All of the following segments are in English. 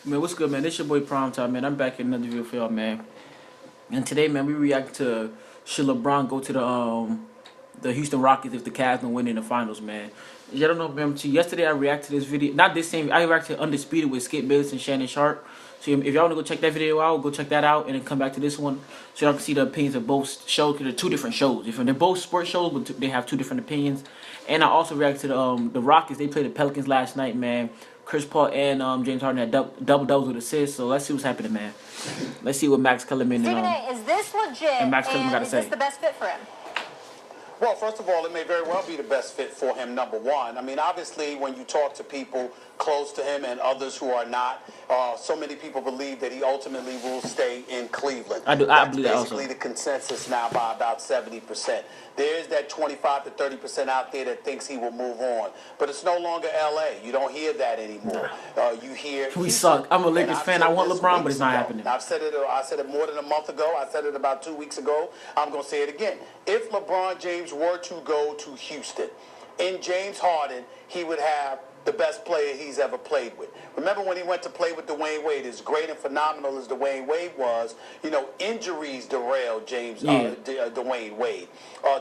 Man, what's good, man? This your boy Primetime, man. I'm back in another video for y'all, man. And today, man, we react to should LeBron go to the Houston Rockets if the Cavs don't win in the finals, man. Y'all don't know, man. Yesterday I reacted to this video. Not this same. I reacted to Undisputed with Skip Bayless and Shannon Sharp. So if y'all want to go check that video out, go check that out, and then come back to this one so y'all can see the opinions of both shows, because they're two different shows. They're both sports shows, but they have two different opinions. And I also reacted to the Rockets. They played the Pelicans last night, man. Chris Paul and James Harden had double-doubles with assists. So let's see what's happening, man. Let's see what Max Kellerman Stephen A, is this legit? And Max Kellerman got to say. Is this the best fit for him? Well, first of all, it may very well be the best fit for him, number one. I mean, obviously, when you talk to people close to him and others who are not, so many people believe that he ultimately will stay in Cleveland. I believe that also. That's basically the consensus now by about 70%. There's that 25 to 30% out there that thinks he will move on. But it's no longer L.A. You don't hear that anymore. You hear... We suck. I'm a Lakers fan. I want LeBron, but it's not happening. I said it more than a month ago. I said it about 2 weeks ago. I'm going to say it again. If LeBron James were to go to Houston, in James Harden, he would have the best player he's ever played with. Remember when he went to play with Dwayne Wade, as great and phenomenal as Dwayne Wade was, you know, injuries derailed Dwayne Wade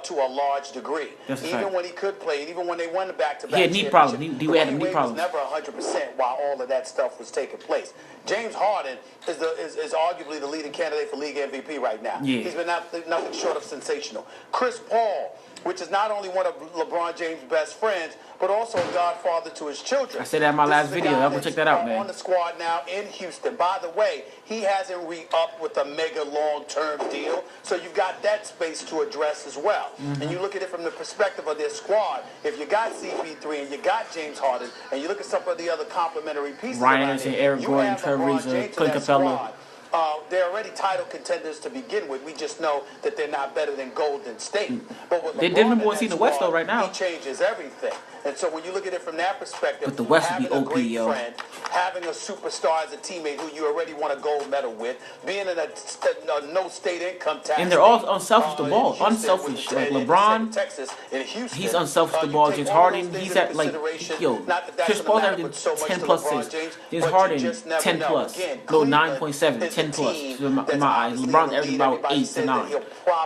to a large degree. Even when he could play, and even when they won the back-to-back championships, Dwayne Wade was never 100% while all of that stuff was taking place. James Harden is arguably the leading candidate for league MVP right now. Yeah. He's been nothing short of sensational. Chris Paul, which is not only one of LeBron James' best friends, but also a godfather to his children. I said that in my last video. Y'all go check that out, man. On the squad now in Houston. By the way, he hasn't re-upped with a mega long-term deal, so you've got that space to address as well. And you look at it from the perspective of their squad. If you got CP3 and you got James Harden, and you look at some of the other complementary pieces, Ryan and Eric Gordon, Trevor Ariza, Clint Capella. They're already title contenders to begin with. We just know that they're not better than Golden State. But with they did number one seed in the West though right now. He changes everything. And so when you look at it from that perspective, but the West would be having OP, a great yo. friend, having a superstar as a teammate who you already won a gold medal with, being in a no state income tax, and they're all unselfish to the ball. Unselfish. Like LeBron, Texas, in Houston, he's unselfish to the ball. James Harden, he's at like, yo, Chris Paul's averaging 10 plus assists. James Harden, 10 plus. No, 9.7, 10 plus. In my eyes, LeBron's averaging about 8 to 9.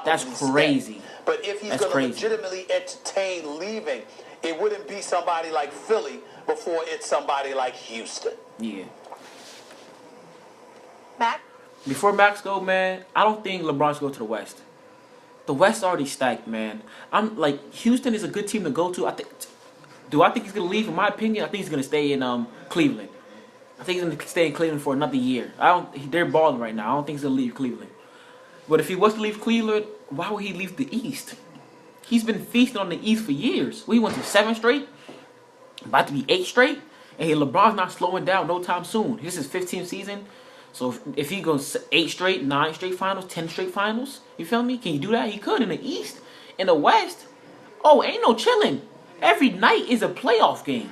That's crazy. But if he's going to legitimately entertain leaving, it wouldn't be somebody like Philly before it's somebody like Houston. Yeah. Mac? Before Max go, man, I don't think LeBron should go to the West. The West already stacked, man. I'm like, Houston is a good team to go to. Do I think he's gonna leave? In my opinion, I think he's gonna stay in Cleveland. I think he's gonna stay in Cleveland for another year. They're balling right now. I don't think he's gonna leave Cleveland. But if he was to leave Cleveland, why would he leave the East? He's been feasting on the East for years. We went to 7 straight, about to be 8 straight, and LeBron's not slowing down no time soon. This is his 15th season, so if he goes 8 straight, 9 straight finals, 10 straight finals, you feel me? Can you do that? He could in the East. In the West, oh, ain't no chilling. Every night is a playoff game.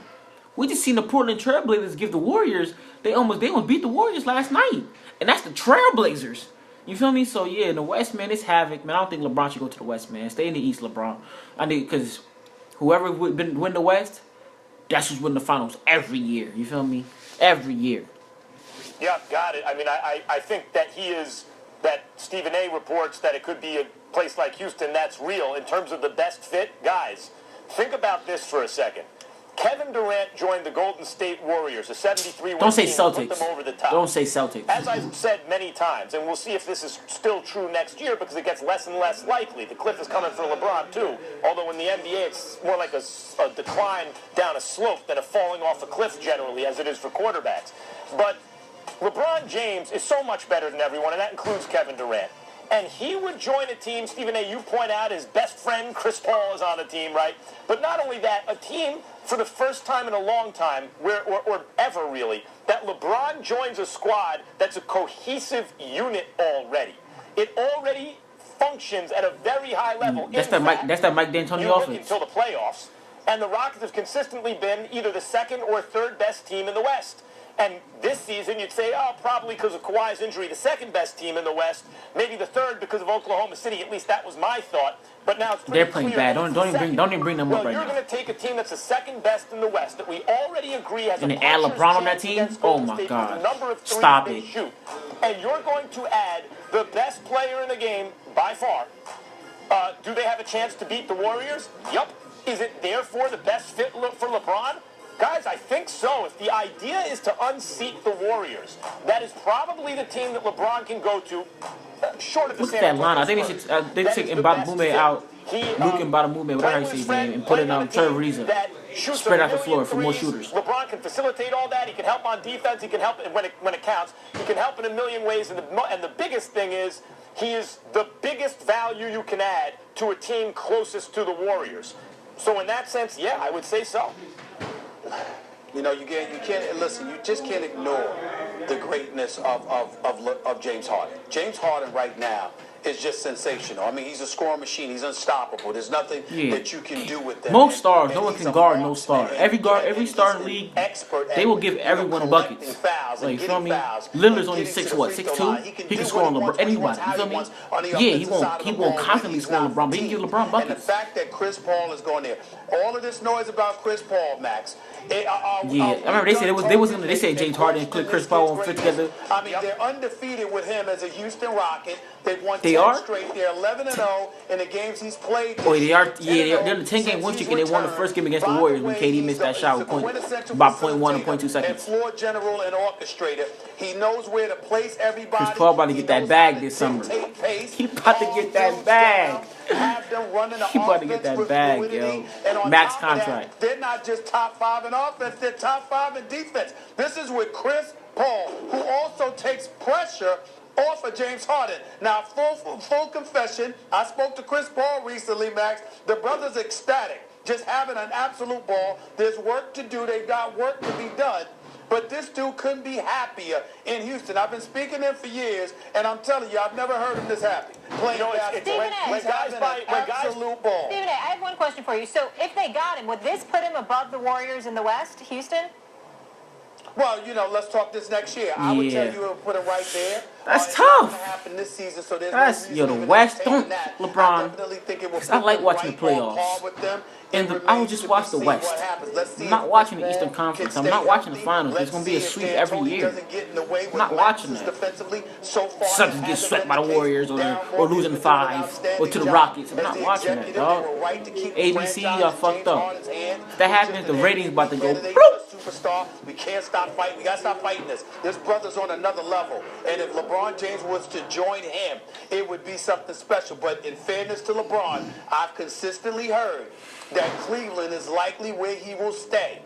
We just seen the Portland Trailblazers give the Warriors. They almost beat the Warriors last night, and that's the Trailblazers. You feel me? So, yeah, in the West, man, it's havoc. Man, I don't think LeBron should go to the West, man. Stay in the East, LeBron. I think because whoever would win the West, that's who's winning the finals every year. You feel me? Every year. Yeah, got it. I mean, I think that that Stephen A reports that it could be a place like Houston. That's real. In terms of the best fit, guys, think about this for a second. Kevin Durant joined the Golden State Warriors, a 73-win Don't say team, Celtics. put them over the top. Don't say Celtics. As I've said many times, and we'll see if this is still true next year because it gets less and less likely. The cliff is coming for LeBron, too. Although in the NBA, it's more like a decline down a slope than a falling off a cliff generally, as it is for quarterbacks. But LeBron James is so much better than everyone, and that includes Kevin Durant. And he would join a team, Stephen A., you point out, his best friend, Chris Paul, is on the team, right? But not only that, a team for the first time in a long time, or ever really, that LeBron joins a squad that's a cohesive unit already. It already functions at a very high level. That's that Mike D'Antoni offense. Until the playoffs. And the Rockets have consistently been either the second or third best team in the West. And this season, you'd say, oh, probably because of Kawhi's injury, the second best team in the West. Maybe the third because of Oklahoma City. At least that was my thought. But now it's pretty They're playing clear bad. that Don't even bring them up right you're now. going to take a team that's the second best in the West that we already agree has And a then add puncher's LeBron on that chance team? against Oh Golden my State God. with the number of threes Stop they it. shoot. And you're going to add the best player in the game by far. Do they have a chance to beat the Warriors? Yup. Is it therefore the best fit for LeBron? Guys, I think so. If the idea is to unseat the Warriors, that is probably the team that LeBron can go to, short of the Look at San that line. I Antonio think Spurs. they should take Mbakumume out. Luke Mbakumume, whatever you say his name, and put in Trevor Ariza. Spread out the floor for more shooters. LeBron can facilitate all that. He can help on defense. He can help when it counts. He can help in a million ways. And the biggest thing is he is the biggest value you can add to a team closest to the Warriors. So in that sense, yeah, I would say so. You know, you can't listen. You just can't ignore the greatness of James Harden. James Harden right now is just sensational. I mean, he's a scoring machine. He's unstoppable. There's nothing that you can do with him. Most stars, no one can guard no star. Every star in the league, they will give everyone buckets. Like, you feel me? Lillard's only 6'2"? He can score on LeBron. Anybody, you feel me? Yeah, he won't constantly score on LeBron, but he can give LeBron buckets. And the fact that Chris Paul is going there, all of this noise about Chris Paul, Max. I remember they said James Harden and Chris Paul won't fit together. I mean, they're undefeated with him as a Houston Rocket. They've won 10 straight. They're 11-0 in the games he's played. Oh, they are. Yeah, they're the 10-game win streak, and they won the first game against the Warriors when KD missed that shot with about 0.1 and 0.2 seconds. And floor general and orchestrator. He knows where to place everybody. Chris Paul about to get that bag this summer. He about to get that bag. He about to get that bag, yo. Max contract. They're not just top 5 in offense, they're top 5 in defense. This is with Chris Paul, who also takes pressure off of James Harden. Now, full confession, I spoke to Chris Paul recently, Max. The brother's ecstatic, just having an absolute ball. There's work to do. They've got work to be done. But this dude couldn't be happier in Houston. I've been speaking to him for years, and I'm telling you, I've never heard him this happy. Playing basketball. When absolute ball. Stephen A., I have one question for you. So if they got him, would this put him above the Warriors in the West, Houston? Well, you know, let's talk this next year. I would tell you it would put him right there. That's tough. Happen this season, so there's The West, don't LeBron. I like watching the playoffs. And I would just watch the West. I'm not watching the Eastern Conference. I'm not watching the Finals. There's going to be a sweep every year. I'm not watching that. Celtics get swept by the Warriors or losing 5 or to the Rockets. I'm not watching that, dog. ABC, y'all fucked up. If that happens, the ratings about to go bloop. Superstar, we can't stop fighting. We got to stop fighting this. This brother's on another level. And if LeBron James was to join him, it would be something special. But in fairness to LeBron, I've consistently heard that Cleveland is likely where he will stay.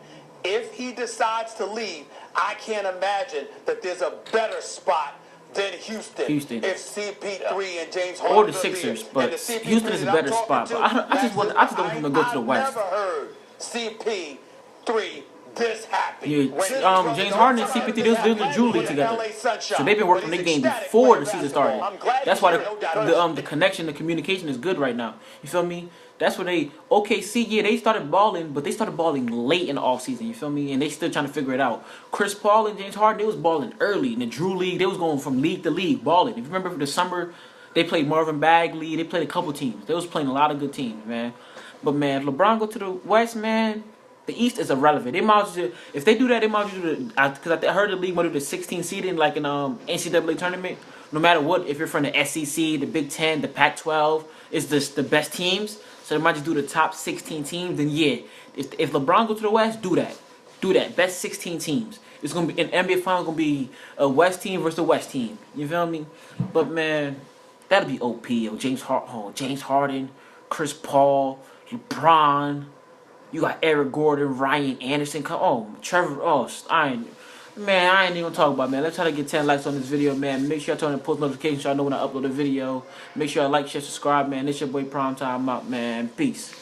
If he decides to leave, I can't imagine that there's a better spot than Houston. If CP3 and James Harden or the Sixers, but Houston is a better spot. But I just don't want him to go to the West. I've never heard CP3 this happy. Yeah, James Harden and CP3, they're the Drew League together. So they've been working their game before the season started. That's why the connection, the communication is good right now. You feel me? That's where OKC, they started balling, but they started balling late in the offseason, you feel me? And they still trying to figure it out. Chris Paul and James Harden, they was balling early. In the Drew League, they was going from league to league, balling. If you remember the summer, they played Marvin Bagley, they played a couple teams. They was playing a lot of good teams, man. But, man, LeBron go to the West, man, the East is irrelevant. They might as well, if they do that, they might as well do because I heard the league might do the 16 seeding like an NCAA tournament. No matter what, if you're from the SEC, the Big Ten, the Pac-12, it's just the best teams. So they might just do the top 16 teams. Then yeah, if LeBron go to the West, do that. Do that. Best 16 teams. It's gonna be an NBA final. Gonna be a West team versus a West team. You feel me? But man, that'll be OP. James Harden, Chris Paul, LeBron. You got Eric Gordon, Ryan Anderson. Trevor. I ain't even gonna talk about, man. Let's try to get 10 likes on this video, man. Make sure I turn on post notifications so I know when I upload a video. Make sure I like, share, subscribe, man. This your boy Primetime out, man. Peace.